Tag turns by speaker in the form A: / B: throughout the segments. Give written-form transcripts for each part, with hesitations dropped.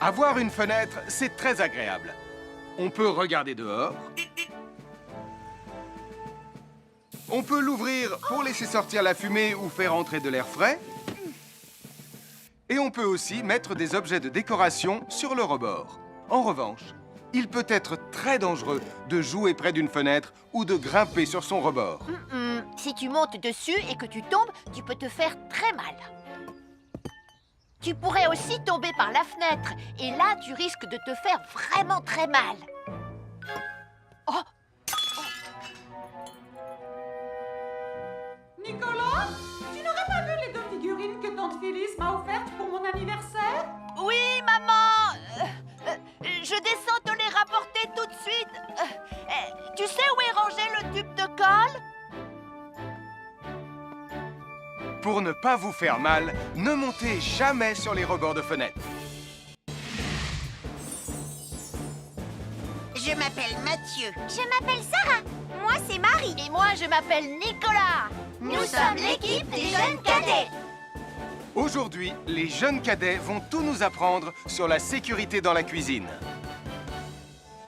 A: Avoir une fenêtre, c'est très agréable. On peut regarder dehors. On peut l'ouvrir pour laisser sortir la fumée ou faire entrer de l'air frais. Et on peut aussi mettre des objets de décoration sur le rebord. En revanche, il peut être très dangereux de jouer près d'une fenêtre ou de grimper sur son rebord.
B: Si tu montes dessus et que tu tombes, tu peux te faire très mal. Tu pourrais aussi tomber par la fenêtre. Et là, tu risques de te faire vraiment très mal. Oh!
C: Nicolas, tu n'aurais pas vu les 2 figurines que tante Phyllis m'a offertes pour mon anniversaire?
B: Oui, maman! Je descends te les rapporter tout de suite. Tu sais où est rangé le tube de colle?
A: Pour ne pas vous faire mal, ne montez jamais sur les rebords de fenêtres.
D: Je m'appelle Mathieu.
E: Je m'appelle Sarah. Moi, c'est Marie.
B: Et moi, je m'appelle Nicolas.
E: Nous sommes l'équipe des jeunes cadets.
A: Aujourd'hui, les jeunes cadets vont tout nous apprendre sur la sécurité dans la cuisine.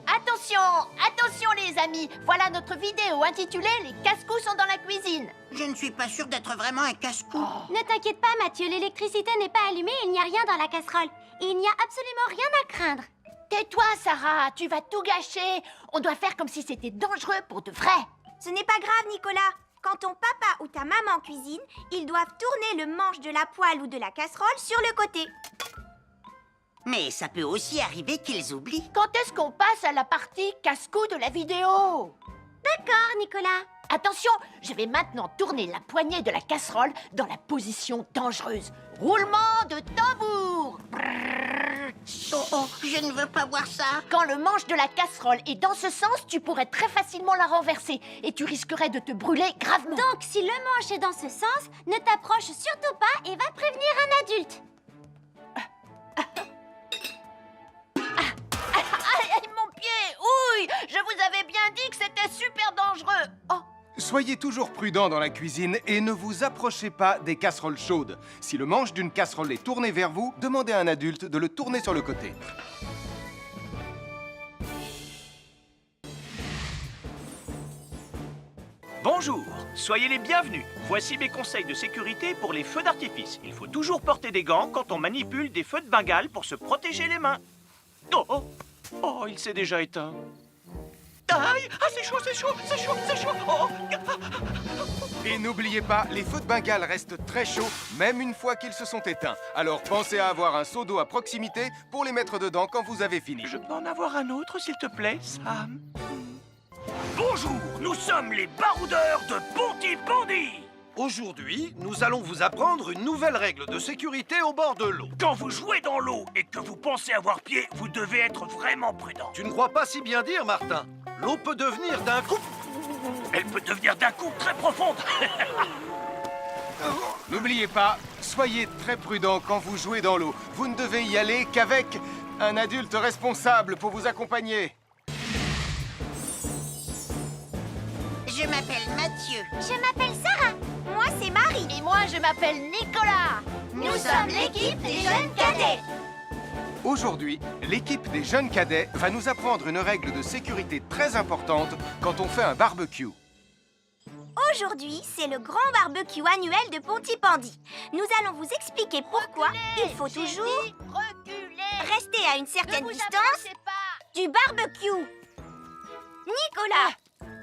B: Attention, attention les amis. Voilà notre vidéo intitulée « Les casse-cous sont dans la cuisine ».
D: Je ne suis pas sûre d'être vraiment un casse-cou.
E: Ne t'inquiète pas, Mathieu, l'électricité n'est pas allumée et il n'y a rien dans la casserole. Et il n'y a absolument rien à craindre.
B: Tais-toi, Sarah, tu vas tout gâcher. On doit faire comme si c'était dangereux pour de vrai.
E: Ce n'est pas grave, Nicolas. Quand ton papa ou ta maman cuisine, ils doivent tourner le manche de la poêle ou de la casserole sur le côté.
D: Mais ça peut aussi arriver qu'ils oublient.
B: Quand est-ce qu'on passe à la partie casse-cou de la vidéo?
E: D'accord, Nicolas.
B: Attention, je vais maintenant tourner la poignée de la casserole dans la position dangereuse. Roulement de tambour.
D: Oh, je ne veux pas voir ça.
B: Quand le manche de la casserole est dans ce sens, tu pourrais très facilement la renverser et tu risquerais de te brûler gravement.
E: Donc, si le manche est dans ce sens, ne t'approche surtout pas et va prévenir un adulte.
B: Aïe, mon pied! Ouille! Je vous avais bien dit que c'était super dangereux! Oh!
A: Soyez toujours prudents dans la cuisine et ne vous approchez pas des casseroles chaudes. Si le manche d'une casserole est tourné vers vous, demandez à un adulte de le tourner sur le côté.
F: Bonjour, soyez les bienvenus. Voici mes conseils de sécurité pour les feux d'artifice. Il faut toujours porter des gants quand on manipule des feux de Bengale pour se protéger les mains. Oh, oh, oh, il s'est déjà éteint. Aïe, ah, c'est chaud, c'est chaud, c'est chaud, c'est chaud. Oh.
A: Et n'oubliez pas, les feux de Bengale restent très chauds, même une fois qu'ils se sont éteints. Alors pensez à avoir un seau d'eau à proximité pour les mettre dedans quand vous avez fini.
F: Je peux en avoir un autre, s'il te plaît, Sam? Bonjour, nous sommes les baroudeurs de Pontypandy.
G: Aujourd'hui, nous allons vous apprendre une nouvelle règle de sécurité au bord de l'eau.
F: Quand vous jouez dans l'eau et que vous pensez avoir pied, vous devez être vraiment prudent.
G: Tu ne crois pas si bien dire, Martin? L'eau peut devenir d'un coup...
F: Elle peut devenir d'un coup très profonde.
A: N'oubliez pas, soyez très prudents quand vous jouez dans l'eau. Vous ne devez y aller qu'avec un adulte responsable pour vous accompagner.
D: Je m'appelle Mathieu.
E: Je m'appelle Sarah. Moi, c'est Marie.
B: Et moi, je m'appelle Nicolas.
E: Nous sommes l'équipe des jeunes cadets.
A: Aujourd'hui, l'équipe des jeunes cadets va nous apprendre une règle de sécurité très importante quand on fait un barbecue.
E: Aujourd'hui, c'est le grand barbecue annuel de Pontypandy. Nous allons vous expliquer pourquoi il faut
B: J'ai
E: toujours
B: dit reculer.
E: rester à une certaine
B: Ne vous
E: distance
B: approchez pas.
E: du barbecue. Nicolas,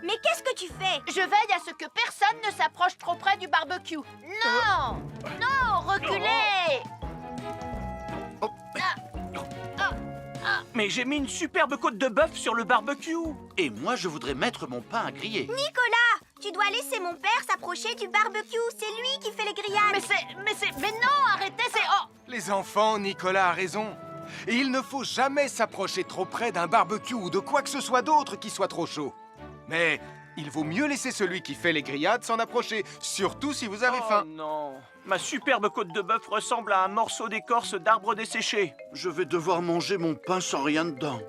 E: mais qu'est-ce que tu fais?
B: Je veille à ce que personne ne s'approche trop près du barbecue. Non! Non, reculez!
F: Mais j'ai mis une superbe côte de bœuf sur le barbecue.
G: Et moi, je voudrais mettre mon pain à griller.
E: Nicolas, tu dois laisser mon père s'approcher du barbecue. C'est lui qui fait les grillades.
B: Mais non, arrêtez, c'est... Oh!
A: Les enfants, Nicolas a raison. Et il ne faut jamais s'approcher trop près d'un barbecue ou de quoi que ce soit d'autre qui soit trop chaud. Mais il vaut mieux laisser celui qui fait les grillades s'en approcher, surtout si vous avez faim.
F: Oh non, ma superbe côte de bœuf ressemble à un morceau d'écorce d'arbre desséché.
G: Je vais devoir manger mon pain sans rien dedans.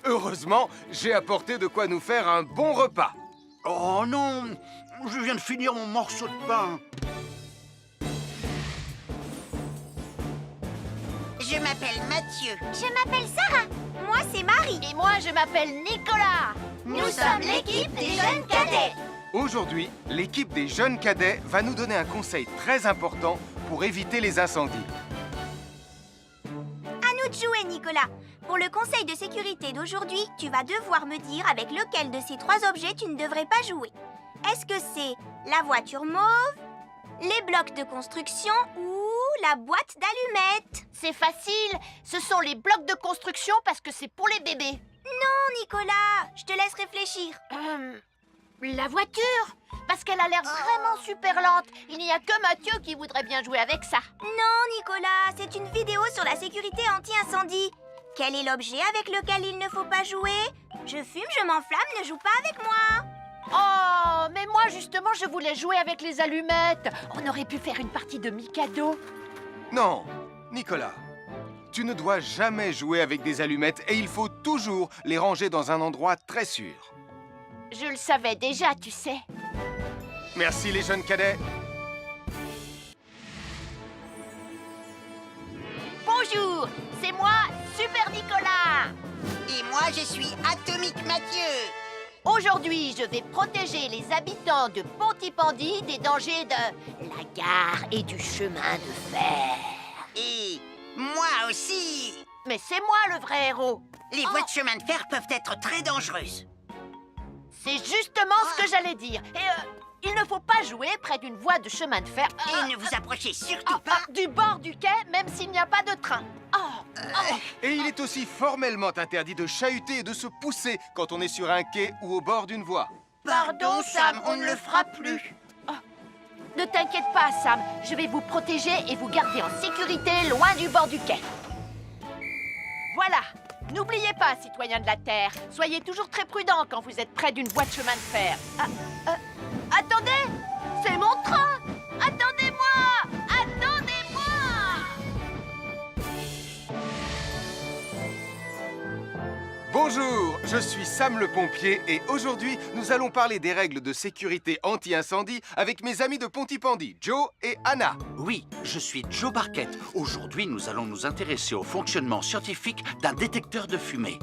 A: Heureusement, j'ai apporté de quoi nous faire un bon repas.
G: Oh non, je viens de finir mon morceau de pain.
D: Je m'appelle Mathieu.
E: Je m'appelle Sarah. Moi, c'est Marie.
B: Et moi, je m'appelle Nicolas.
E: Nous sommes l'équipe des jeunes cadets.
A: Aujourd'hui, l'équipe des jeunes cadets va nous donner un conseil très important pour éviter les incendies.
E: À nous de jouer, Nicolas. Pour le conseil de sécurité d'aujourd'hui, tu vas devoir me dire avec lequel de ces 3 objets tu ne devrais pas jouer. Est-ce que c'est la voiture mauve, les blocs de construction ou la boîte d'allumettes?
B: C'est facile. Ce sont les blocs de construction parce que c'est pour les bébés.
E: Non, Nicolas, je te laisse réfléchir.
B: La voiture, parce qu'elle a l'air vraiment super lente. Il n'y a que Mathieu qui voudrait bien jouer avec ça.
E: Non, Nicolas, c'est une vidéo sur la sécurité anti-incendie. Quel est l'objet avec lequel il ne faut pas jouer? Je fume, je m'enflamme, ne joue pas avec moi.
B: Oh, mais moi justement, je voulais jouer avec les allumettes. On aurait pu faire une partie de Mikado.
A: Non, Nicolas, tu ne dois jamais jouer avec des allumettes et il faut toujours les ranger dans un endroit très sûr.
B: Je le savais déjà, tu sais.
A: Merci les jeunes cadets.
B: Bonjour, c'est moi, Super Nicolas.
D: Et moi, je suis Atomique Mathieu.
B: Aujourd'hui, je vais protéger les habitants de Pontypandy des dangers de la gare et du chemin de fer.
D: Et moi aussi.
B: Mais c'est moi le vrai héros.
D: Les voies de chemin de fer peuvent être très dangereuses.
B: C'est justement ce que j'allais dire. Et il ne faut pas jouer près d'une voie de chemin de fer.
D: Et ne vous approchez surtout pas.
B: Du bord du quai, même s'il n'y a pas de train.
A: Et il est aussi formellement interdit de chahuter et de se pousser quand on est sur un quai ou au bord d'une voie.
B: Pardon, Sam, on ne le fera plus. Ne t'inquiète pas, Sam. Je vais vous protéger et vous garder en sécurité loin du bord du quai. Voilà. N'oubliez pas, citoyens de la Terre, soyez toujours très prudents quand vous êtes près d'une voie de chemin de fer. Attendez! C'est mon train! Attendez-moi! Attendez-moi!
A: Bonjour, je suis Sam le pompier et aujourd'hui, nous allons parler des règles de sécurité anti-incendie avec mes amis de Pontypandy, Joe et Anna.
H: Oui, je suis Joe Barquette. Aujourd'hui, nous allons nous intéresser au fonctionnement scientifique d'un détecteur de fumée.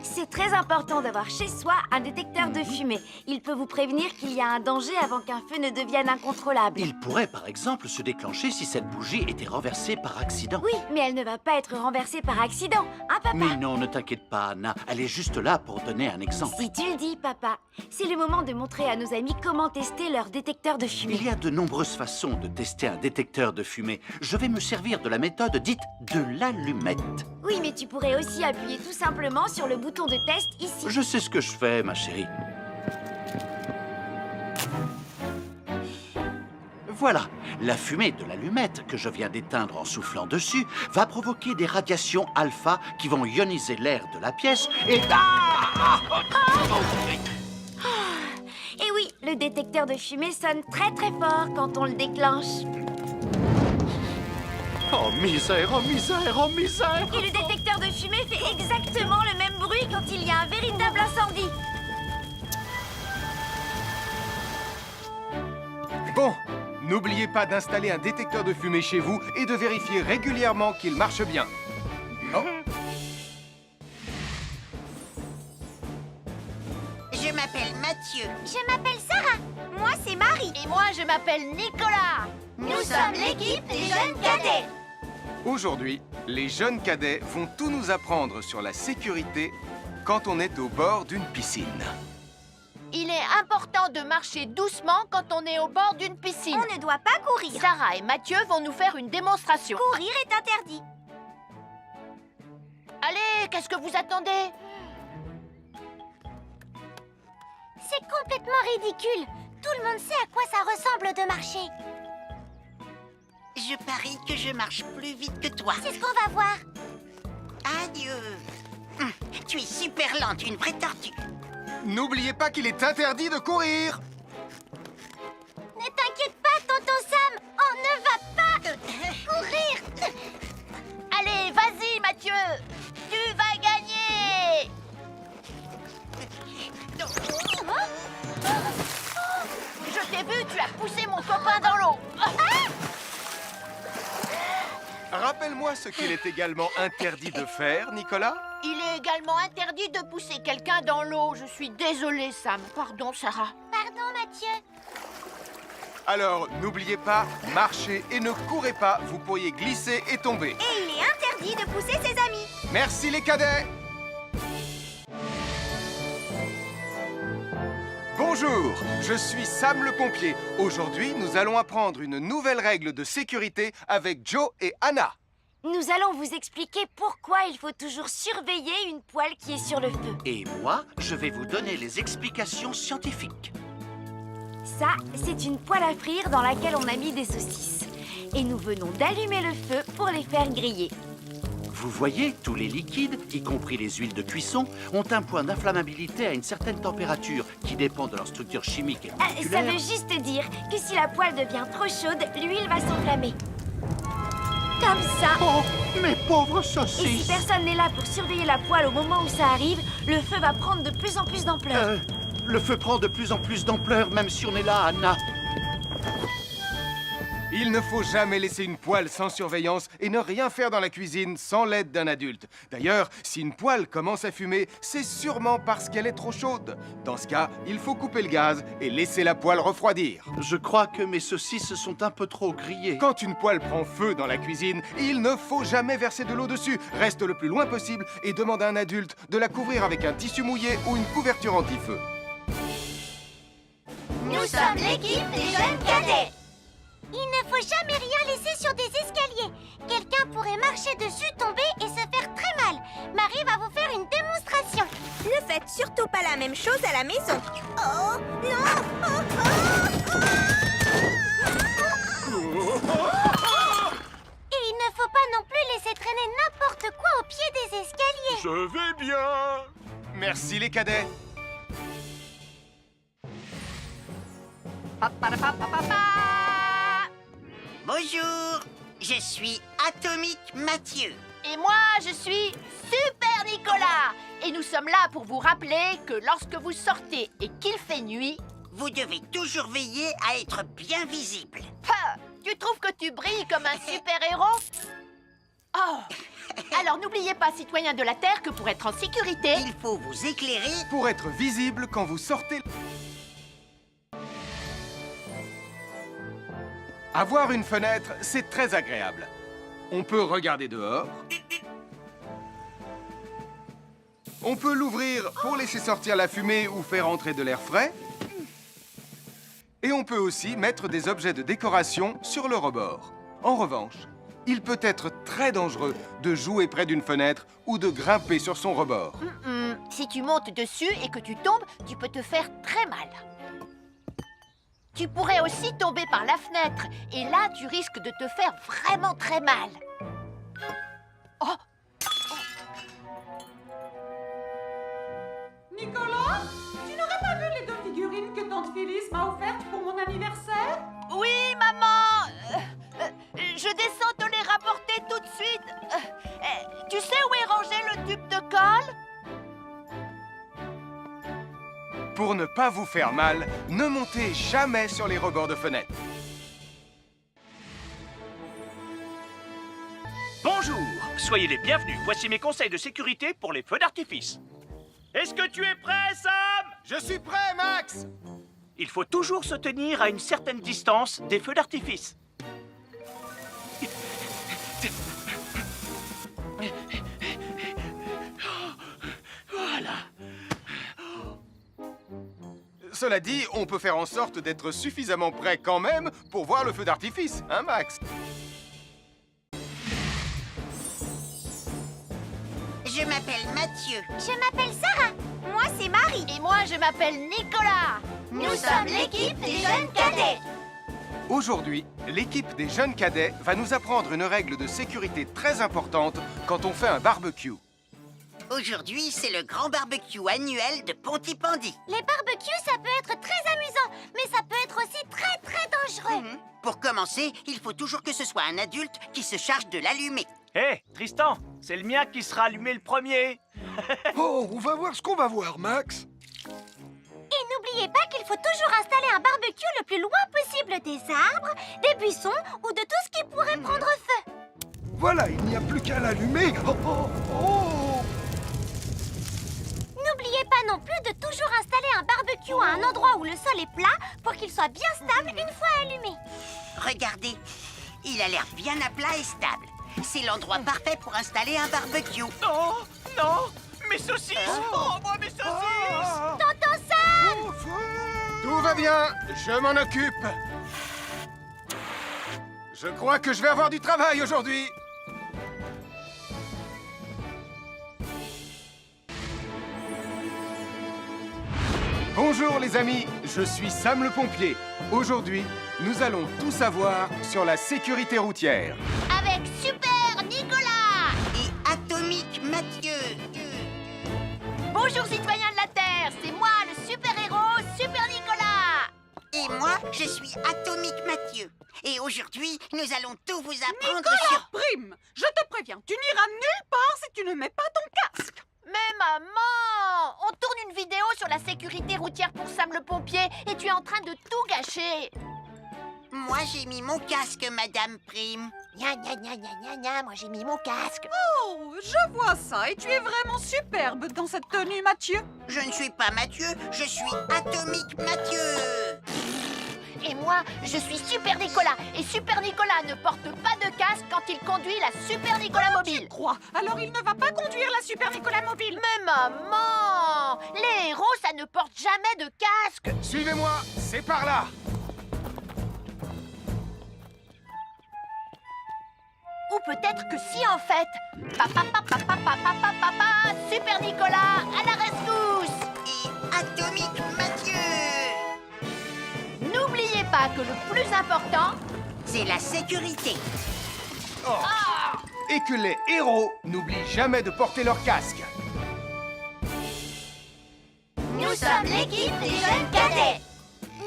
I: C'est très important d'avoir chez soi un détecteur de fumée. Il peut vous prévenir qu'il y a un danger avant qu'un feu ne devienne incontrôlable.
H: Il pourrait, par exemple, se déclencher si cette bougie était renversée par accident.
I: Oui, mais elle ne va pas être renversée par accident, hein, papa?
H: Mais non, ne t'inquiète pas, Anna. Elle est juste là pour donner un exemple.
I: Si tu le dis, papa. C'est le moment de montrer à nos amis comment tester leur détecteur de fumée.
H: Il y a de nombreuses façons de tester un détecteur de fumée. Je vais me servir de la méthode dite de l'allumette.
I: Oui, mais tu pourrais aussi appuyer tout simplement sur le bouton de test ici.
H: Je sais ce que je fais, ma chérie. Voilà, la fumée de l'allumette que je viens d'éteindre en soufflant dessus va provoquer des radiations alpha qui vont ioniser l'air de la pièce et...
I: Et oui, le détecteur de fumée sonne très très fort quand on le déclenche.
H: Oh misère, oh misère, oh misère!
I: Et le détecteur de fumée fait exactement le même bruit quand il y a un véritable incendie.
A: Bon, n'oubliez pas d'installer un détecteur de fumée chez vous et de vérifier régulièrement qu'il marche bien. Oh.
D: Je m'appelle Mathieu.
E: Je m'appelle Sarah. Moi, c'est Marie.
B: Et moi, je m'appelle Nicolas.
E: Nous sommes l'équipe des jeunes cadets.
A: Aujourd'hui, les jeunes cadets vont tout nous apprendre sur la sécurité quand on est au bord d'une piscine.
B: Il est important de marcher doucement quand on est au bord d'une piscine.
E: On ne doit pas courir.
B: Sarah et Mathieu vont nous faire une démonstration.
E: Courir est interdit.
B: Allez, qu'est-ce que vous attendez?
E: C'est complètement ridicule. Tout le monde sait à quoi ça ressemble de marcher.
D: Je parie que je marche plus vite que toi.
E: C'est ce qu'on va voir.
D: Adieu. Tu es super lente, une vraie tortue.
A: N'oubliez pas qu'il est interdit de courir.
E: Ne t'inquiète pas, tonton Sam. On ne va pas courir.
B: Allez, vas-y, Mathieu. Tu vas gagner. Je t'ai vu, tu as poussé mon copain dans l'eau.
A: Rappelle-moi ce qu'il est également interdit de faire, Nicolas.
B: Il est également interdit de pousser quelqu'un dans l'eau. Je suis désolée, Sam. Pardon, Sarah.
E: Pardon, Mathieu.
A: Alors, n'oubliez pas, marchez et ne courez pas, vous pourriez glisser et tomber.
E: Et il est interdit de pousser ses amis.
A: Merci les cadets. Bonjour, je suis Sam le pompier. Aujourd'hui, nous allons apprendre une nouvelle règle de sécurité avec Joe et Anna.
I: Nous allons vous expliquer pourquoi il faut toujours surveiller une poêle qui est sur le feu.
H: Et moi, je vais vous donner les explications scientifiques.
I: Ça, c'est une poêle à frire dans laquelle on a mis des saucisses. Et nous venons d'allumer le feu pour les faire griller.
H: Vous voyez, tous les liquides, y compris les huiles de cuisson, ont un point d'inflammabilité à une certaine température qui dépend de leur structure chimique et
I: Ça
H: moléculaire.
I: veut juste dire que si la poêle devient trop chaude, l'huile va s'enflammer. Comme ça.
H: Oh, mes pauvres
I: Et si
H: saucisses!
I: personne n'est là pour surveiller la poêle au moment où ça arrive, le feu va prendre de plus en plus d'ampleur.
H: Le feu prend de plus en plus d'ampleur, même si on est là, Anna.
A: Il ne faut jamais laisser une poêle sans surveillance et ne rien faire dans la cuisine sans l'aide d'un adulte. D'ailleurs, si une poêle commence à fumer, c'est sûrement parce qu'elle est trop chaude. Dans ce cas, il faut couper le gaz et laisser la poêle refroidir.
H: Je crois que mes saucisses sont un peu trop grillées.
A: Quand une poêle prend feu dans la cuisine, il ne faut jamais verser de l'eau dessus. Reste le plus loin possible et demande à un adulte de la couvrir avec un tissu mouillé ou une couverture anti-feu.
E: Nous sommes l'équipe des jeunes cadets. Il ne faut jamais rien laisser sur des escaliers. Quelqu'un pourrait marcher dessus, tomber et se faire très mal. Marie va vous faire une démonstration. Ne faites surtout pas la même chose à la maison. Oh, non! Et il ne faut pas non plus laisser traîner n'importe quoi au pied des escaliers.
A: Je vais bien. Merci les cadets.
D: Bonjour, je suis Atomique Mathieu.
B: Et moi, je suis Super Nicolas. Et nous sommes là pour vous rappeler que lorsque vous sortez et qu'il fait nuit...
D: Vous devez toujours veiller à être bien visible.
B: Ha! Tu trouves que tu brilles comme un super-héros? Oh! Alors n'oubliez pas, citoyens de la Terre, que pour être en sécurité...
D: Il faut vous éclairer.
A: Pour être visible quand vous sortez... Avoir une fenêtre, c'est très agréable. On peut regarder dehors. On peut l'ouvrir pour laisser sortir la fumée ou faire entrer de l'air frais. Et on peut aussi mettre des objets de décoration sur le rebord. En revanche, il peut être très dangereux de jouer près d'une fenêtre ou de grimper sur son rebord.
B: Si tu montes dessus et que tu tombes, tu peux te faire très mal. Tu pourrais aussi tomber par la fenêtre. Et là, tu risques de te faire vraiment très mal. Oh!
C: Nicolas, tu n'aurais pas vu les 2 figurines que tante Phyllis m'a offertes pour mon anniversaire?
B: Oui, maman! Je descends te les rapporter tout de suite. Tu sais où est rangé le tube de colle?
A: Pour ne pas vous faire mal, ne montez jamais sur les rebords de fenêtres.
F: Bonjour, soyez les bienvenus. Voici mes conseils de sécurité pour les feux d'artifice. Est-ce que tu es prêt, Sam?
A: Je suis prêt, Max!
F: Il faut toujours se tenir à une certaine distance des feux d'artifice. Voilà.
A: Cela dit, on peut faire en sorte d'être suffisamment prêt quand même pour voir le feu d'artifice, hein, Max?
D: Je m'appelle Mathieu.
E: Je m'appelle Sarah. Moi, c'est Marie.
B: Et moi, je m'appelle Nicolas.
E: Nous sommes l'équipe des jeunes cadets.
A: Aujourd'hui, l'équipe des jeunes cadets va nous apprendre une règle de sécurité très importante quand on fait un barbecue.
D: Aujourd'hui, c'est le grand barbecue annuel de Pontypandy.
E: Les barbecues, ça peut être très amusant, mais ça peut être aussi très dangereux.
D: Pour commencer, il faut toujours que ce soit un adulte qui se charge de l'allumer.
F: Hé, Tristan, c'est le mien qui sera allumé le premier.
G: Oh, on va voir ce qu'on va voir, Max.
E: Et n'oubliez pas qu'il faut toujours installer un barbecue le plus loin possible des arbres, des buissons ou de tout ce qui pourrait prendre feu.
G: Voilà, il n'y a plus qu'à l'allumer. Oh, oh, oh.
E: N'oubliez pas non plus de toujours installer un barbecue à un endroit où le sol est plat pour qu'il soit bien stable une fois allumé.
D: Regardez, il a l'air bien à plat et stable. C'est l'endroit parfait pour installer un barbecue.
F: Non, non, mes saucisses. Oh, moi, mes saucisses.
E: Tonton Sam!
A: Tout va bien, je m'en occupe. Je crois que je vais avoir du travail aujourd'hui. Bonjour les amis, je suis Sam le pompier. Aujourd'hui, nous allons tout savoir sur la sécurité routière.
B: Avec Super Nicolas!
D: Et Atomique Mathieu.
B: Bonjour citoyens de la Terre, c'est moi le super-héros Super Nicolas!
D: Et moi, je suis Atomique Mathieu. Et aujourd'hui, nous allons tout vous apprendre
C: Nicolas
D: sur...
C: Prime, je te préviens, tu n'iras nulle part si tu ne mets pas ton casque.
B: Mais maman! On tourne une vidéo sur la sécurité routière pour Sam le pompier et tu es en train de tout gâcher!
D: Moi, j'ai mis mon casque, Madame Prime.
B: Gna gna gna gna gna gna, moi j'ai mis mon casque.
C: Oh, je vois ça et tu es vraiment superbe dans cette tenue, Mathieu.
D: Je ne suis pas Mathieu, je suis Atomique Mathieu.
B: Et moi, je suis Super Nicolas. Et Super Nicolas ne porte pas de casque quand il conduit la Super Nicolas mobile.
C: Crois, alors il ne va pas conduire la Super Nicolas mobile.
B: Mais maman! Les héros, ça ne porte jamais de casque.
A: Suivez-moi, c'est par là.
B: Ou peut-être que si en fait. Papa, papa, papa, papa, papa, Super Nicolas, à la rescousse!
D: Et Atomique Mathieu.
B: N'oubliez pas que le plus important,
D: C'est la sécurité.
A: Et que les héros n'oublient jamais de porter leur casque.
B: nous sommes l'équipe des jeunes cadets.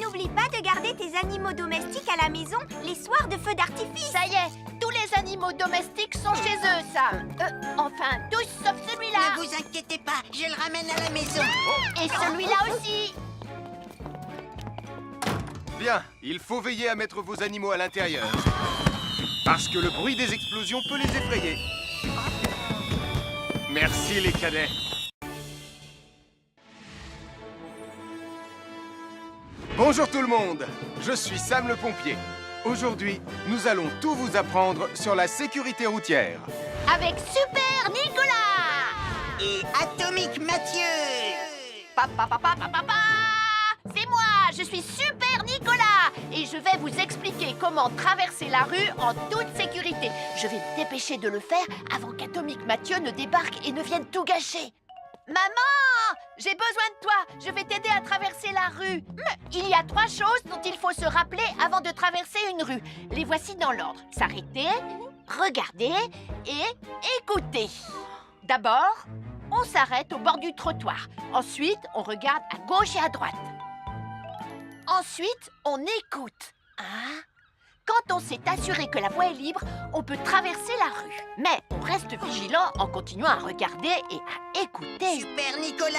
E: N'oublie pas de garder tes animaux domestiques à la maison les soirs de feu d'artifice.
B: Ça y est, tous les animaux domestiques sont chez eux, Sam. Enfin, tous sauf celui-là.
D: Ne vous inquiétez pas, je le ramène à la maison.
B: Et celui-là aussi.
A: Bien, il faut veiller à mettre vos animaux à l'intérieur. Parce que le bruit des explosions peut les effrayer. Merci les cadets. Bonjour tout le monde, je suis Sam le pompier. Aujourd'hui, nous allons tout vous apprendre sur la sécurité routière.
B: Avec Super Nicolas.
D: Et Atomique Mathieu.
B: Papa, papa, papa, papa. C'est moi, je suis Super Nicolas. Et je vais vous expliquer comment traverser la rue en toute sécurité. Je vais me dépêcher de le faire avant qu'Atomique Mathieu ne débarque et ne vienne tout gâcher. Maman, j'ai besoin de toi. Je vais t'aider à traverser la rue. Mais il y a 3 choses dont il faut se rappeler avant de traverser une rue. Les voici dans l'ordre. S'arrêter, regarder et écouter. D'abord, on s'arrête au bord du trottoir. Ensuite, on regarde à gauche et à droite. Ensuite, on écoute. Hein? Quand on s'est assuré que la voie est libre, on peut traverser la rue. Mais on reste vigilant en continuant à regarder et à écouter.
D: Super Nicolas,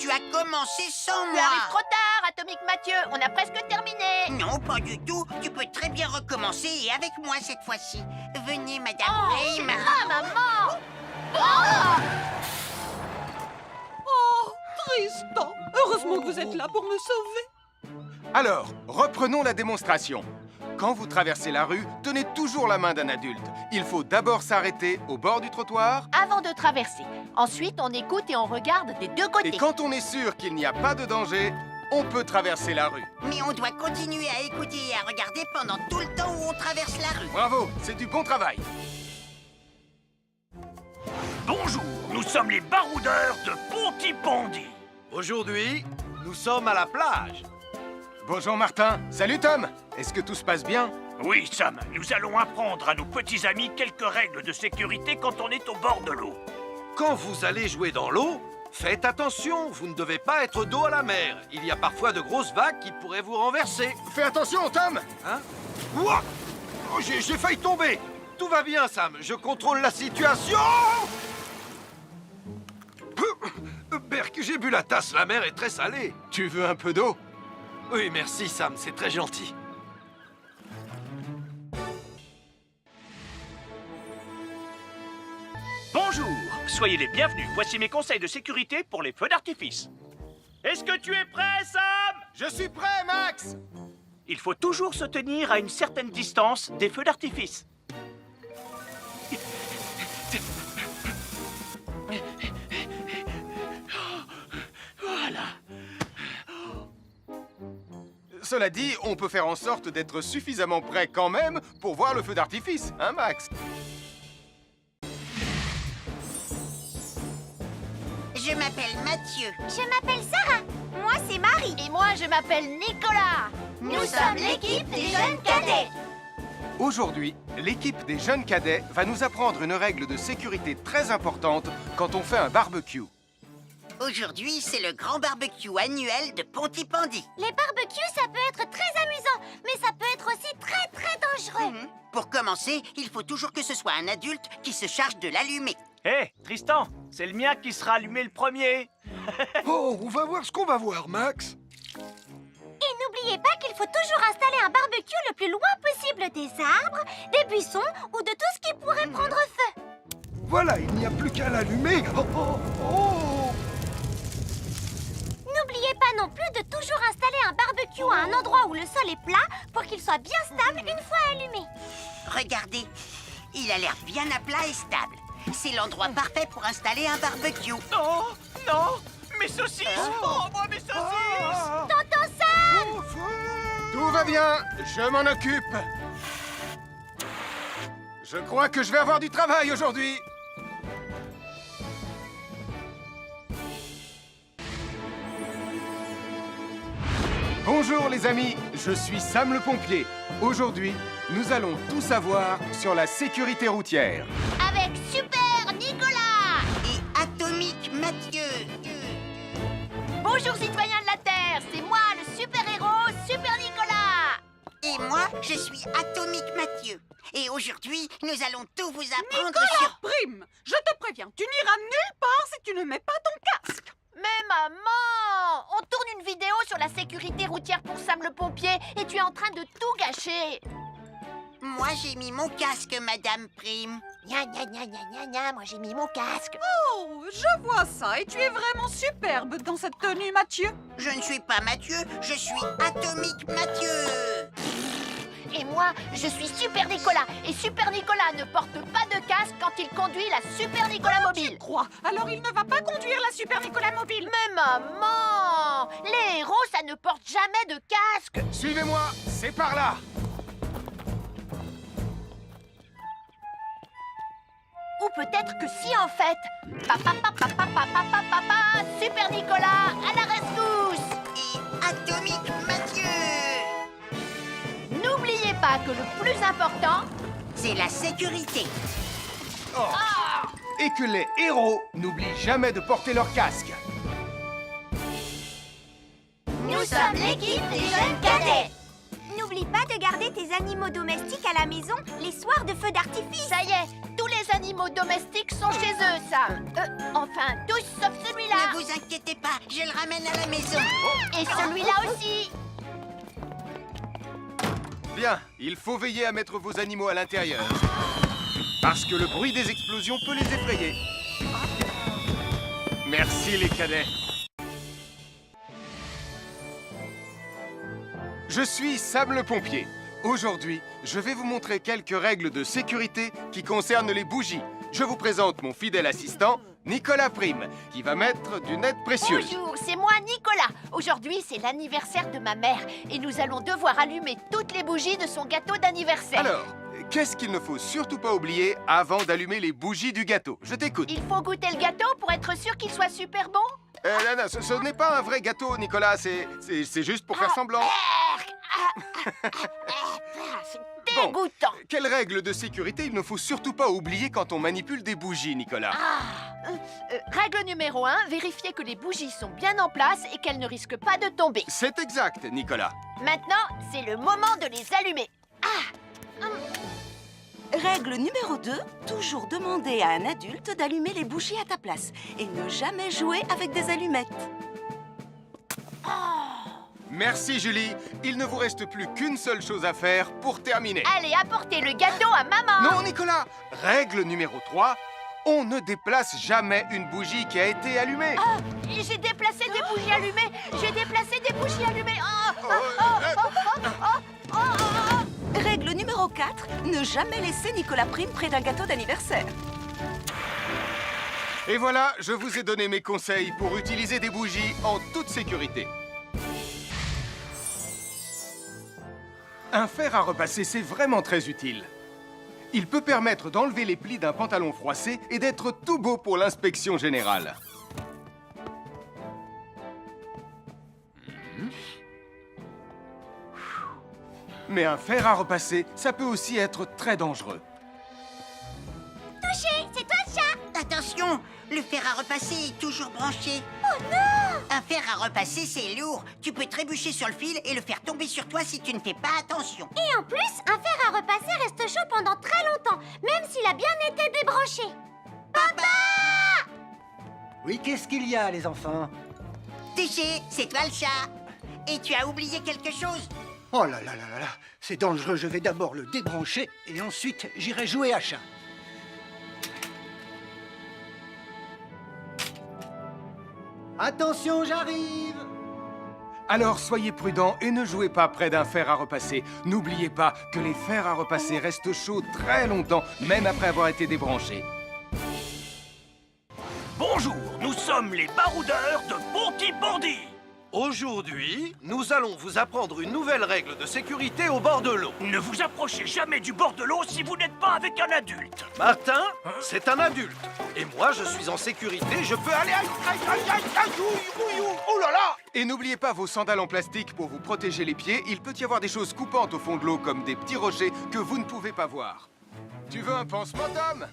D: tu as commencé sans
B: Tu
D: moi.
B: arrives trop tard, Atomique Mathieu. On a presque terminé.
D: Non, pas du tout. Tu peux très bien recommencer et avec moi cette fois-ci. Venez, Madame Prime.
B: Ah, maman! Oh!
C: Oh, Tristan. Heureusement que vous êtes là pour me sauver.
A: Alors, reprenons la démonstration. Quand vous traversez la rue, tenez toujours la main d'un adulte. Il faut d'abord s'arrêter au bord du trottoir.
B: Avant de traverser. Ensuite, on écoute et on regarde des deux côtés.
A: Et quand on est sûr qu'il n'y a pas de danger, on peut traverser la rue.
D: Mais on doit continuer à écouter et à regarder pendant tout le temps où on traverse la rue.
A: Bravo, c'est du bon travail.
F: Bonjour, nous sommes les baroudeurs de Pontypandy.
G: Aujourd'hui, nous sommes à la plage.
A: Bonjour Martin. Salut Tom. Est-ce que tout se passe bien?
F: Oui, Sam, nous allons apprendre à nos petits amis quelques règles de sécurité quand on est au bord de l'eau.
G: Quand vous allez jouer dans l'eau, faites attention, vous ne devez pas être dos à la mer. Il y a parfois de grosses vagues qui pourraient vous renverser.
A: Fais attention Tom.
G: Hein? Ouah! Oh, j'ai failli tomber. Tout va bien, Sam, je contrôle la situation. Berk, j'ai bu la tasse, la mer est très salée.
A: Tu veux un peu d'eau?
G: Oui, merci, Sam, c'est très gentil.
F: Bonjour, soyez les bienvenus. Voici mes conseils de sécurité pour les feux d'artifice. Est-ce que tu es prêt, Sam?
A: Je suis prêt, Max!
F: Il faut toujours se tenir à une certaine distance des feux d'artifice. Voilà.
A: Cela dit, on peut faire en sorte d'être suffisamment prêt quand même pour voir le feu d'artifice, hein, Max?
D: Je m'appelle Mathieu.
E: Je m'appelle Sarah. Moi, c'est Marie.
B: Et moi, je m'appelle Nicolas.
E: Nous sommes l'équipe des jeunes cadets.
A: Aujourd'hui, l'équipe des jeunes cadets va nous apprendre une règle de sécurité très importante quand on fait un barbecue.
D: Aujourd'hui, c'est le grand barbecue annuel de Pontypandy.
E: Les barbecues, ça peut être très amusant, mais ça peut être aussi très dangereux.
D: Pour commencer, il faut toujours que ce soit un adulte qui se charge de l'allumer.
F: Hé, Tristan, c'est le mien qui sera allumé le premier.
G: Oh, on va voir ce qu'on va voir, Max.
E: Et n'oubliez pas qu'il faut toujours installer un barbecue le plus loin possible des arbres, des buissons ou de tout ce qui pourrait prendre feu.
G: Voilà, il n'y a plus qu'à l'allumer. Oh, oh, oh.
E: N'oubliez pas non plus de toujours installer un barbecue à un endroit où le sol est plat pour qu'il soit bien stable une fois allumé.
D: Regardez, il a l'air bien à plat et stable. C'est l'endroit parfait pour installer un barbecue.
F: Non, non, mes saucisses. Oh, moi, mes saucisses.
E: Tonton Sam!
A: Tout va bien, je m'en occupe. Je crois que je vais avoir du travail aujourd'hui. Bonjour les amis, je suis Sam le pompier. Aujourd'hui, nous allons tout savoir sur la sécurité routière.
B: Avec Super Nicolas.
D: Et Atomique Mathieu.
B: Bonjour citoyens de la Terre, c'est moi le super-héros Super Nicolas.
D: Et moi, je suis Atomique Mathieu. Et aujourd'hui, nous allons tout vous apprendre
C: Nicolas
D: sur...
C: Prime, je te préviens, tu n'iras nulle part si tu ne mets pas ton casque.
B: Mais maman, on tourne une vidéo sur la sécurité routière pour Sam le pompier et tu es en train de tout gâcher.
D: Moi, j'ai mis mon casque, Madame Prime.
B: Gna gna gna gna gna gna, moi j'ai mis mon casque.
C: Oh, je vois ça et tu es vraiment superbe dans cette tenue, Mathieu.
D: Je ne suis pas Mathieu, je suis Atomique Mathieu.
B: Et moi, je suis Super Nicolas. Et Super Nicolas ne porte pas de casque quand il conduit la Super Nicolas Mobile.
C: Crois, alors il ne va pas conduire la Super Nicolas Mobile.
B: Mais maman, les héros, ça ne porte jamais de casque.
A: Suivez-moi, c'est par là.
B: Ou peut-être que si en fait. Papa, papa, papa, papa, papa, Super Nicolas, à la rescousse.
D: Et Atomique Mathieu.
B: N'oubliez pas que le plus important,
D: C'est la sécurité.
A: Et que les héros n'oublient jamais de porter leur casque.
B: nous sommes l'équipe des jeunes cadets.
E: N'oublie pas de garder tes animaux domestiques à la maison les soirs de feu d'artifice.
B: Ça y est, tous les animaux domestiques sont chez eux, Sam. Enfin, tous sauf celui-là.
D: Ne vous inquiétez pas, je le ramène à la maison.
B: Et celui-là aussi.
A: Bien, il faut veiller à mettre vos animaux à l'intérieur. Parce que le bruit des explosions peut les effrayer. Merci les cadets. Je suis Sam le pompier. Aujourd'hui, je vais vous montrer quelques règles de sécurité qui concernent les bougies. Je vous présente mon fidèle assistant, Nicolas Prime, qui va mettre d'une aide précieuse.
B: Bonjour, c'est moi Nicolas. Aujourd'hui, c'est l'anniversaire de ma mère et nous allons devoir allumer toutes les bougies de son gâteau d'anniversaire.
A: Alors, qu'est-ce qu'il ne faut surtout pas oublier avant d'allumer les bougies du gâteau? Je t'écoute.
B: Il faut goûter le gâteau pour être sûr qu'il soit super bon.
A: Non, ce n'est pas un vrai gâteau, Nicolas. C'est juste pour faire semblant.
B: C'est
A: Bon.
B: dégoûtant.
A: Quelle règle de sécurité il ne faut surtout pas oublier quand on manipule des bougies, Nicolas?
B: Règle numéro 1, vérifier que les bougies sont bien en place et qu'elles ne risquent pas de tomber.
A: C'est exact, Nicolas.
B: Maintenant, c'est le moment de les allumer.
J: Règle numéro 2, toujours demander à un adulte d'allumer les bougies à ta place et ne jamais jouer avec des allumettes.
A: Merci, Julie. Il ne vous reste plus qu'une seule chose à faire pour terminer.
B: Allez, apportez le gâteau à maman.
A: Non, Nicolas. Règle numéro 3, On ne déplace jamais une bougie qui a été allumée.
B: Ah, j'ai déplacé des bougies allumées. J'ai déplacé des bougies allumées.
J: Règle numéro 4, ne jamais laisser Nicolas Prime près d'un gâteau d'anniversaire.
A: Et voilà, je vous ai donné mes conseils pour utiliser des bougies en toute sécurité. Un fer à repasser, c'est vraiment très utile. Il peut permettre d'enlever les plis d'un pantalon froissé et d'être tout beau pour l'inspection générale. Mais un fer à repasser, ça peut aussi être très dangereux.
E: Touché, c'est toi le chat.
D: Attention, le fer à repasser est toujours branché. Oh non! Un fer à repasser, c'est lourd. Tu peux trébucher sur le fil et le faire tomber sur toi si tu ne fais pas attention.
E: Et en plus, un fer à repasser reste chaud pendant très longtemps, même s'il a bien été débranché. Papa!
K: Oui, qu'est-ce qu'il y a, les enfants?
D: Touché, c'est toi le chat. Et tu as oublié quelque chose?
K: Oh là là là là là, c'est dangereux, je vais d'abord le débrancher et ensuite j'irai jouer à chat. Attention, j'arrive!
A: Alors soyez prudents et ne jouez pas près d'un fer à repasser. N'oubliez pas que les fers à repasser restent chauds très longtemps, même après avoir été débranchés.
F: Bonjour, nous sommes les baroudeurs de Bondy.
G: Aujourd'hui, nous allons vous apprendre une nouvelle règle de sécurité au bord de l'eau.
F: Ne vous approchez jamais du bord de l'eau si vous n'êtes pas avec un adulte.
G: Martin, c'est un adulte. Et moi, je suis en sécurité, je peux aller... Oh là là!
A: Et n'oubliez pas vos sandales en plastique pour vous protéger les pieds. Il peut y avoir des choses coupantes au fond de l'eau, comme des petits rochers que vous ne pouvez pas voir. Tu veux un pansement, Tom?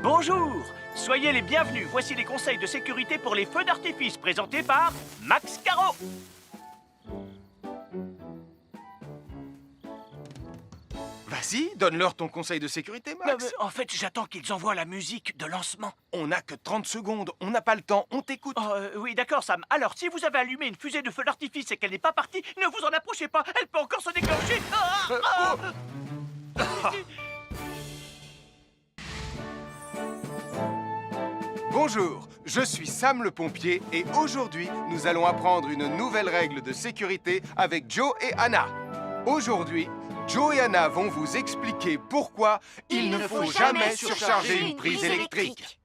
F: Bonjour, soyez les bienvenus. Voici les conseils de sécurité pour les feux d'artifice présentés par Max Caro.
A: Vas-y, donne-leur ton conseil de sécurité, Max.
F: En fait, j'attends qu'ils envoient la musique de lancement.
A: On n'a que 30 secondes, on n'a pas le temps, on t'écoute.
F: Oui, d'accord, Sam. Alors, si vous avez allumé une fusée de feu d'artifice et qu'elle n'est pas partie, ne vous en approchez pas. Elle peut encore se déclencher.
A: Bonjour, je suis Sam le pompier et aujourd'hui, nous allons apprendre une nouvelle règle de sécurité avec Joe et Anna. Aujourd'hui, Joe et Anna vont vous expliquer pourquoi il ne faut jamais surcharger une prise électrique.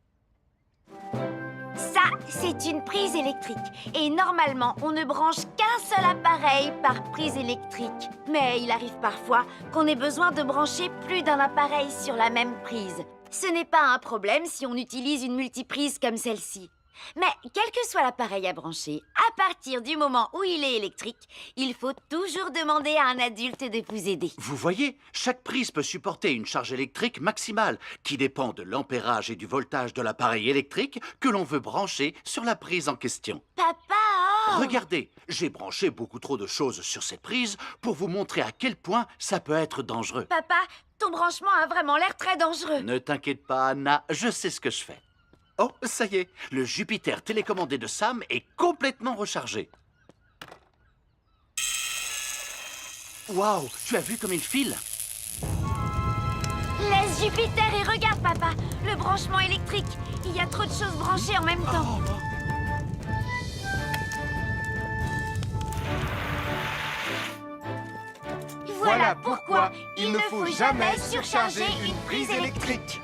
I: Ça, c'est une prise électrique. Et normalement, on ne branche qu'un seul appareil par prise électrique. Mais il arrive parfois qu'on ait besoin de brancher plus d'un appareil sur la même prise. Ce n'est pas un problème si on utilise une multiprise comme celle-ci. Mais quel que soit l'appareil à brancher, à partir du moment où il est électrique, il faut toujours demander à un adulte de vous aider.
H: Vous voyez, chaque prise peut supporter une charge électrique maximale qui dépend de l'ampérage et du voltage de l'appareil électrique que l'on veut brancher sur la prise en question.
I: Papa, oh!
H: Regardez, j'ai branché beaucoup trop de choses sur cette prise pour vous montrer à quel point ça peut être dangereux.
I: Papa, ton branchement a vraiment l'air très dangereux.
H: Ne t'inquiète pas, Anna, je sais ce que je fais. Oh, ça y est, le Jupiter télécommandé de Sam est complètement rechargé. Waouh, tu as vu comme il file?
I: Laisse Jupiter et regarde, papa. Le branchement électrique. Il y a trop de choses branchées en même temps.
A: Voilà pourquoi il ne faut jamais surcharger une prise électrique.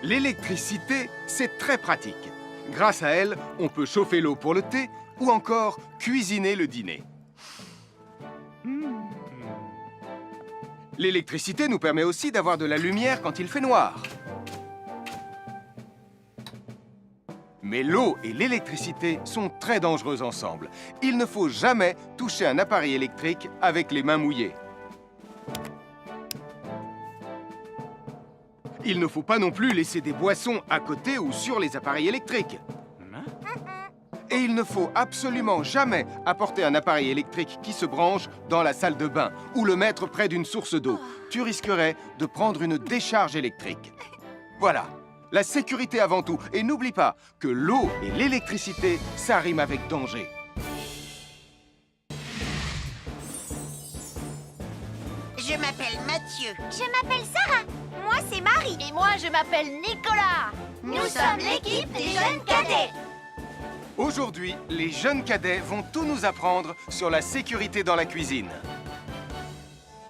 A: L'électricité, c'est très pratique. Grâce à elle, on peut chauffer l'eau pour le thé ou encore cuisiner le dîner. L'électricité nous permet aussi d'avoir de la lumière quand il fait noir. Mais l'eau et l'électricité sont très dangereuses ensemble. Il ne faut jamais toucher un appareil électrique avec les mains mouillées. Il ne faut pas non plus laisser des boissons à côté ou sur les appareils électriques. Et il ne faut absolument jamais apporter un appareil électrique qui se branche dans la salle de bain ou le mettre près d'une source d'eau. Tu risquerais de prendre une décharge électrique. Voilà, la sécurité avant tout. Et n'oublie pas que l'eau et l'électricité, ça rime avec danger.
D: Je m'appelle Mathieu.
E: Je m'appelle Sarah. Moi, c'est Marie.
B: Et moi, je m'appelle Nicolas.
E: Nous sommes l'équipe des jeunes cadets.
A: Aujourd'hui, les jeunes cadets vont tout nous apprendre sur la sécurité dans la cuisine.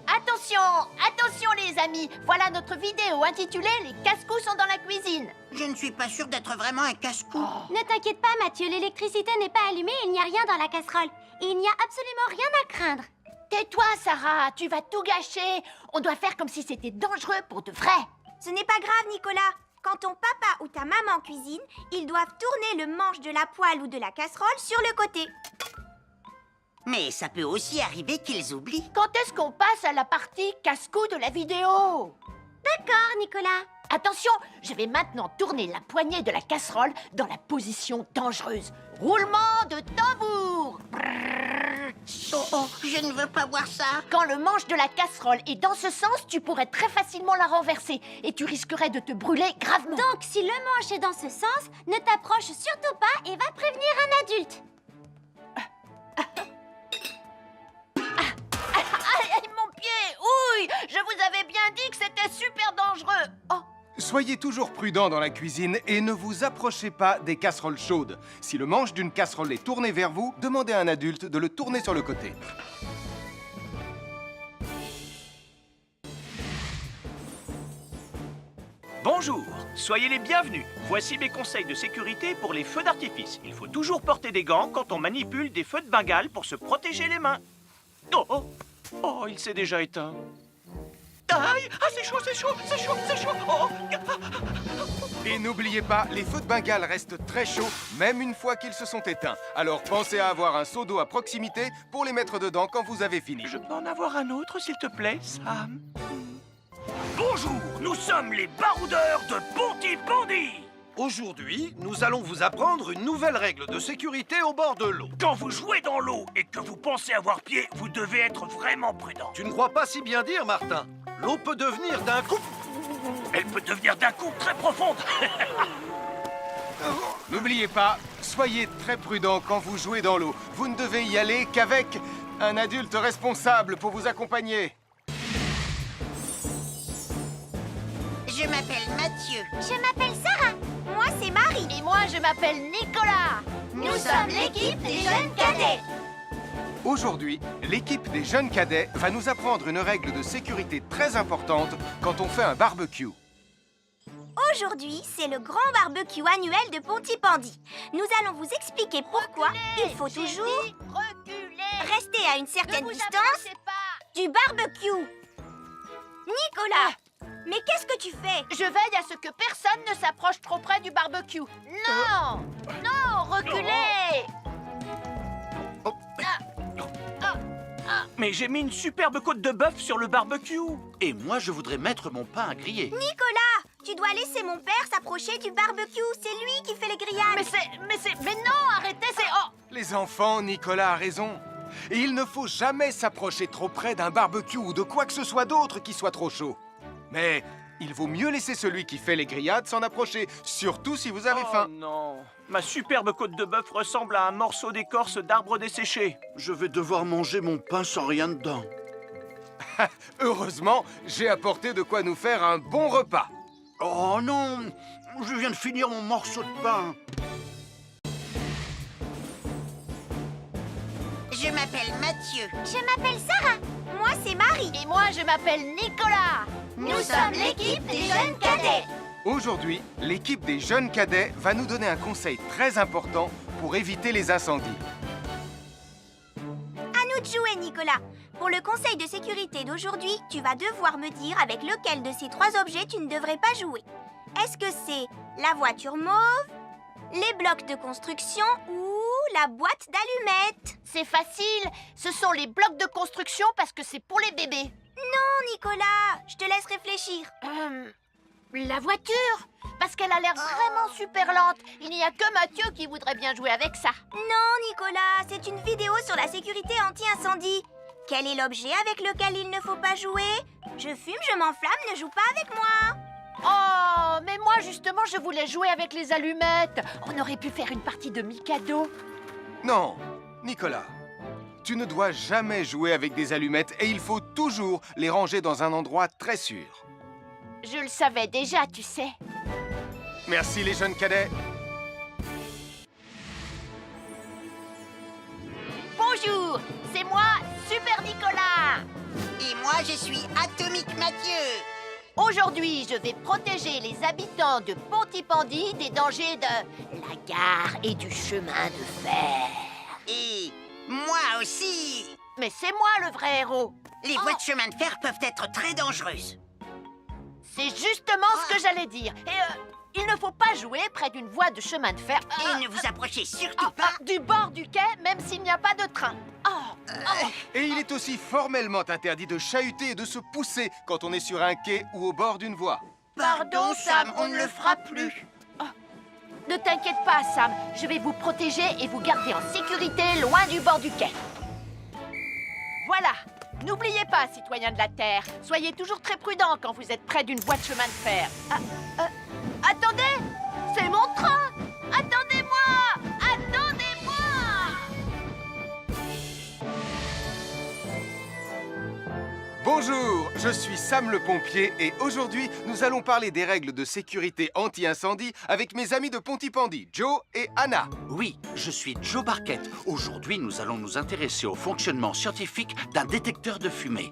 B: Attention, attention les amis. Voilà notre vidéo intitulée « Les casse-cou sont dans la cuisine ».
D: Je ne suis pas sûre d'être vraiment un casse-cou.
E: Ne t'inquiète pas, Mathieu, l'électricité n'est pas allumée et il n'y a rien dans la casserole. Et il n'y a absolument rien à craindre.
B: Tais-toi, Sarah, tu vas tout gâcher. On doit faire comme si c'était dangereux pour de vrai.
E: Ce n'est pas grave, Nicolas. Quand ton papa ou ta maman cuisine, ils doivent tourner le manche de la poêle ou de la casserole sur le côté.
D: Mais ça peut aussi arriver qu'ils oublient.
B: Quand est-ce qu'on passe à la partie casse-cou de la vidéo?
E: D'accord, Nicolas.
B: Attention, je vais maintenant tourner la poignée de la casserole dans la position dangereuse. Roulement de tambour.
D: Oh, je ne veux pas voir ça.
B: Quand le manche de la casserole est dans ce sens, tu pourrais très facilement la renverser et tu risquerais de te brûler gravement.
E: Donc, si le manche est dans ce sens, ne t'approche surtout pas et va prévenir un adulte.
B: Aïe, mon pied! Ouille! Je vous avais bien dit que c'était super dangereux! Oh!
A: Soyez toujours prudents dans la cuisine et ne vous approchez pas des casseroles chaudes. Si le manche d'une casserole est tourné vers vous, demandez à un adulte de le tourner sur le côté.
F: Bonjour, soyez les bienvenus. Voici mes conseils de sécurité pour les feux d'artifice. Il faut toujours porter des gants quand on manipule des feux de Bengale pour se protéger les mains. Oh, oh, oh, il s'est déjà éteint. Aïe, ah, c'est chaud, c'est chaud, c'est chaud, c'est chaud. Oh.
A: Et n'oubliez pas, les feux de Bengale restent très chauds, même une fois qu'ils se sont éteints. Alors pensez à avoir un seau d'eau à proximité pour les mettre dedans quand vous avez fini.
F: Je peux en avoir un autre, s'il te plaît, Sam? Bonjour, nous sommes les baroudeurs de Pontypandy.
G: Aujourd'hui, nous allons vous apprendre une nouvelle règle de sécurité au bord de l'eau.
F: Quand vous jouez dans l'eau et que vous pensez avoir pied, vous devez être vraiment prudent.
G: Tu ne crois pas si bien dire, Martin? L'eau peut devenir d'un coup...
F: Elle peut devenir d'un coup très profonde.
A: N'oubliez pas, soyez très prudents quand vous jouez dans l'eau. Vous ne devez y aller qu'avec un adulte responsable pour vous accompagner.
D: Je m'appelle Mathieu.
E: Je m'appelle Sarah. Moi, c'est Marie.
B: Et moi, je m'appelle Nicolas.
E: Nous sommes l'équipe des jeunes cadets.
A: Aujourd'hui, l'équipe des jeunes cadets va nous apprendre une règle de sécurité très importante quand on fait un barbecue.
E: Aujourd'hui, c'est le grand barbecue annuel de Pontypandy. Nous allons vous expliquer pourquoi il faut toujours
B: reculer.
E: rester à une certaine
B: Ne vous
E: distance
B: approchez pas.
E: du barbecue. Nicolas, mais qu'est-ce que tu fais?
B: Je veille à ce que personne ne s'approche trop près du barbecue. Non! Non, reculez!
F: Mais j'ai mis une superbe côte de bœuf sur le barbecue.
H: Et moi, je voudrais mettre mon pain à griller.
E: Nicolas, tu dois laisser mon père s'approcher du barbecue. C'est lui qui fait les grillades.
B: Mais non, arrêtez, c'est... Oh!
A: Les enfants, Nicolas a raison. Et il ne faut jamais s'approcher trop près d'un barbecue ou de quoi que ce soit d'autre qui soit trop chaud. Mais il vaut mieux laisser celui qui fait les grillades s'en approcher, surtout si vous avez faim.
F: Oh non, ma superbe côte de bœuf ressemble à un morceau d'écorce d'arbre desséché.
H: Je vais devoir manger mon pain sans rien dedans.
A: Heureusement, j'ai apporté de quoi nous faire un bon repas.
H: Oh non, je viens de finir mon morceau de pain.
D: Je m'appelle Mathieu.
E: Je m'appelle Sarah. Moi, c'est Marie.
B: Et moi, je m'appelle Nicolas.
E: Nous sommes l'équipe des jeunes cadets.
A: Aujourd'hui, l'équipe des jeunes cadets va nous donner un conseil très important pour éviter les incendies.
E: À nous de jouer, Nicolas. Pour le conseil de sécurité d'aujourd'hui, tu vas devoir me dire avec lequel de ces trois objets tu ne devrais pas jouer. Est-ce que c'est la voiture mauve, les blocs de construction ou la boîte d'allumettes?
B: C'est facile, ce sont les blocs de construction parce que c'est pour les bébés.
E: Non, Nicolas, je te laisse réfléchir.
B: La voiture, parce qu'elle a l'air vraiment super lente. Il n'y a que Mathieu qui voudrait bien jouer avec ça.
E: Non, Nicolas, c'est une vidéo sur la sécurité anti-incendie. Quel est l'objet avec lequel il ne faut pas jouer? Je fume, je m'enflamme, ne joue pas avec moi.
B: Oh, mais moi justement, je voulais jouer avec les allumettes. On aurait pu faire une partie de Mikado.
A: Non, Nicolas, Tu ne dois jamais jouer avec des allumettes et il faut toujours les ranger dans un endroit très sûr.
B: Je le savais déjà, tu sais.
A: Merci les jeunes cadets.
B: Bonjour, c'est moi, Super Nicolas.
D: Et moi, je suis Atomique Mathieu.
B: Aujourd'hui, je vais protéger les habitants de Pontypandy des dangers de la gare et du chemin de fer.
D: Et moi aussi.
B: Mais c'est moi le vrai héros.
D: Les voies de chemin de fer peuvent être très dangereuses.
B: C'est justement ce que j'allais dire. Et il ne faut pas jouer près d'une voie de chemin de fer.
D: Et ne vous approchez surtout pas.
B: Du bord du quai, même s'il n'y a pas de train.
A: Et il est aussi formellement interdit de chahuter et de se pousser quand on est sur un quai ou au bord d'une voie.
B: Pardon, Sam, on ne le fera plus. Ne t'inquiète pas, Sam. Je vais vous protéger et vous garder en sécurité loin du bord du quai. Voilà. N'oubliez pas, citoyens de la Terre, soyez toujours très prudents quand vous êtes près d'une voie de chemin de fer. Attendez! C'est mon train! Attendez-moi! Attendez-moi!
A: Bonjour, je suis Sam le pompier et aujourd'hui, nous allons parler des règles de sécurité anti-incendie avec mes amis de Pontypandy, Joe et Anna.
H: Oui, je suis Joe Barquette. Aujourd'hui, nous allons nous intéresser au fonctionnement scientifique d'un détecteur de fumée.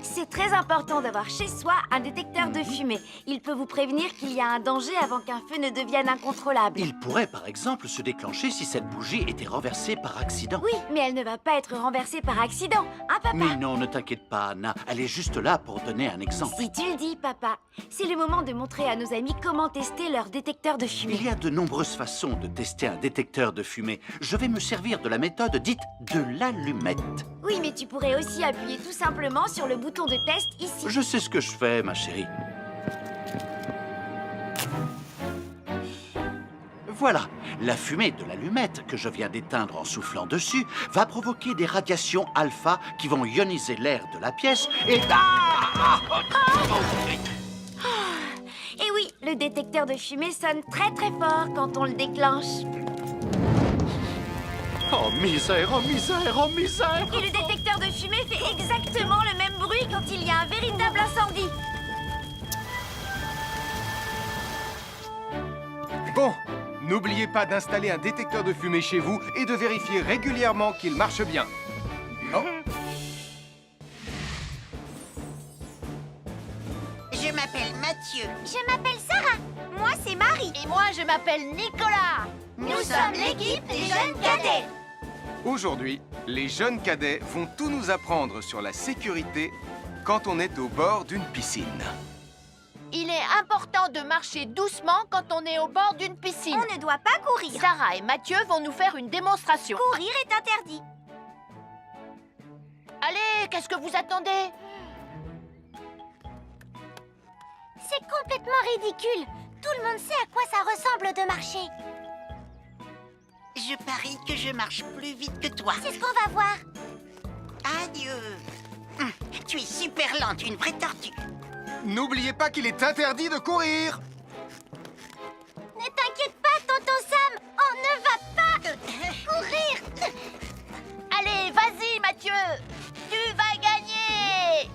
I: C'est très important d'avoir chez soi un détecteur de fumée. Il peut vous prévenir qu'il y a un danger avant qu'un feu ne devienne incontrôlable.
H: Il pourrait, par exemple, se déclencher si cette bougie était renversée par accident.
I: Oui, mais elle ne va pas être renversée par accident, hein, papa?
H: Mais non, ne t'inquiète pas, Anna. Elle est juste là pour donner un exemple.
I: Si tu le dis, papa. C'est le moment de montrer à nos amis comment tester leur détecteur de fumée.
H: Il y a de nombreuses façons de tester un détecteur de fumée. Je vais me servir de la méthode dite de l'allumette.
I: Oui, mais tu pourrais aussi appuyer tout simplement sur le bouton de test ici.
H: Je sais ce que je fais, ma chérie. Voilà, la fumée de l'allumette que je viens d'éteindre en soufflant dessus va provoquer des radiations alpha qui vont ioniser l'air de la pièce et...
I: Et oui, le détecteur de fumée sonne très très fort quand on le déclenche.
H: Oh misère, oh misère, oh misère!
I: Et le détecteur de fumée fait exactement le même bruit quand il y a un véritable incendie.
A: Bon, n'oubliez pas d'installer un détecteur de fumée chez vous et de vérifier régulièrement qu'il marche bien. Oh.
D: Je m'appelle Mathieu.
E: Je m'appelle Sarah. Moi, c'est Marie.
B: Et moi, je m'appelle Nicolas.
E: Nous sommes l'équipe des jeunes cadets.
A: Aujourd'hui, les jeunes cadets vont tout nous apprendre sur la sécurité quand on est au bord d'une piscine.
B: Il est important de marcher doucement quand on est au bord d'une piscine.
E: On ne doit pas courir.
B: Sarah et Mathieu vont nous faire une démonstration.
E: Courir est interdit.
B: Allez, qu'est-ce que vous attendez?
E: C'est complètement ridicule. Tout le monde sait à quoi ça ressemble de marcher.
D: Je parie que je marche plus vite que toi.
E: C'est ce qu'on va voir.
D: Adieu. Tu es super lente, une vraie tortue.
A: N'oubliez pas qu'il est interdit de courir.
E: Ne t'inquiète pas, tonton Sam. On ne va pas courir.
B: Allez, vas-y, Mathieu. Tu vas gagner.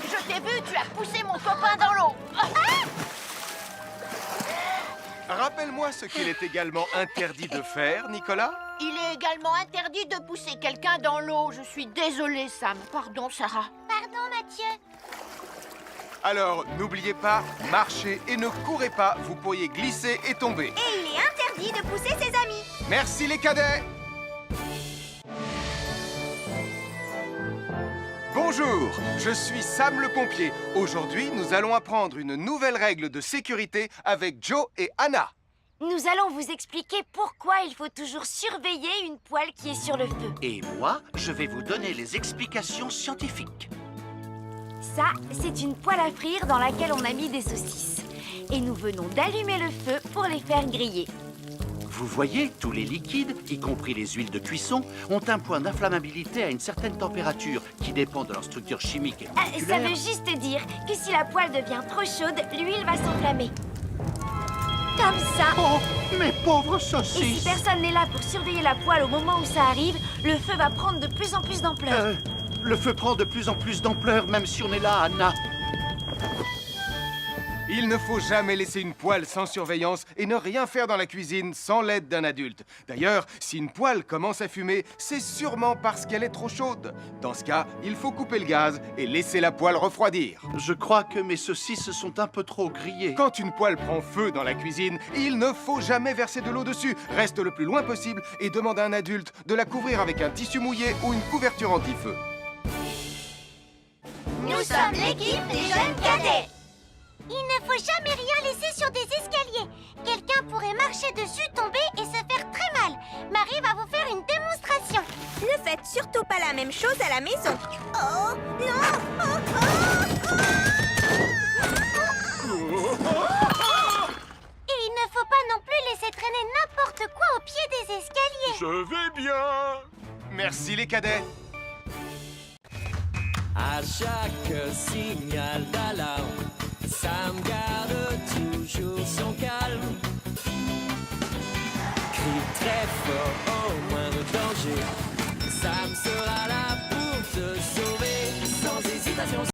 B: Je t'ai vu, tu as poussé mon copain dans l'eau.
A: Rappelle-moi ce qu'il est également interdit de faire, Nicolas.
B: Il est également interdit de pousser quelqu'un dans l'eau. Je suis désolée, Sam. Pardon, Sarah.
E: Pardon, Mathieu.
A: Alors, n'oubliez pas, marchez et ne courez pas, vous pourriez glisser et tomber.
E: Et il est interdit de pousser ses amis.
A: Merci les cadets. Bonjour, je suis Sam le pompier. Aujourd'hui, nous allons apprendre une nouvelle règle de sécurité avec Joe et Anna.
I: Nous allons vous expliquer pourquoi il faut toujours surveiller une poêle qui est sur le feu.
H: Et moi, je vais vous donner les explications scientifiques.
I: Ça, c'est une poêle à frire dans laquelle on a mis des saucisses. Et nous venons d'allumer le feu pour les faire griller.
H: Vous voyez, tous les liquides, y compris les huiles de cuisson, ont un point d'inflammabilité à une certaine température qui dépend de leur structure chimique et
I: Ça
H: moléculaire.
I: veut juste dire que si la poêle devient trop chaude, l'huile va s'enflammer. Comme ça.
H: Oh, mes pauvres
I: Et si
H: saucisses!
I: personne n'est là pour surveiller la poêle au moment où ça arrive, le feu va prendre de plus en plus d'ampleur.
H: Le feu prend de plus en plus d'ampleur, même si on est là, Anna.
A: Il ne faut jamais laisser une poêle sans surveillance et ne rien faire dans la cuisine sans l'aide d'un adulte. D'ailleurs, si une poêle commence à fumer, c'est sûrement parce qu'elle est trop chaude. Dans ce cas, il faut couper le gaz et laisser la poêle refroidir.
H: Je crois que mes saucisses sont un peu trop grillées.
A: Quand une poêle prend feu dans la cuisine, il ne faut jamais verser de l'eau dessus. Reste le plus loin possible et demande à un adulte de la couvrir avec un tissu mouillé ou une couverture anti-feu.
E: Nous sommes l'équipe des jeunes cadets. Il ne faut jamais rien laisser sur des escaliers. Quelqu'un pourrait marcher dessus, tomber et se faire très mal. Marie va vous faire une démonstration. Ne faites surtout pas la même chose à la maison. Oh, non! Et il ne faut pas non plus laisser traîner n'importe quoi au pied des escaliers.
F: Je vais bien.
A: Merci les cadets.
L: À chaque signal d'alarme, ça me garde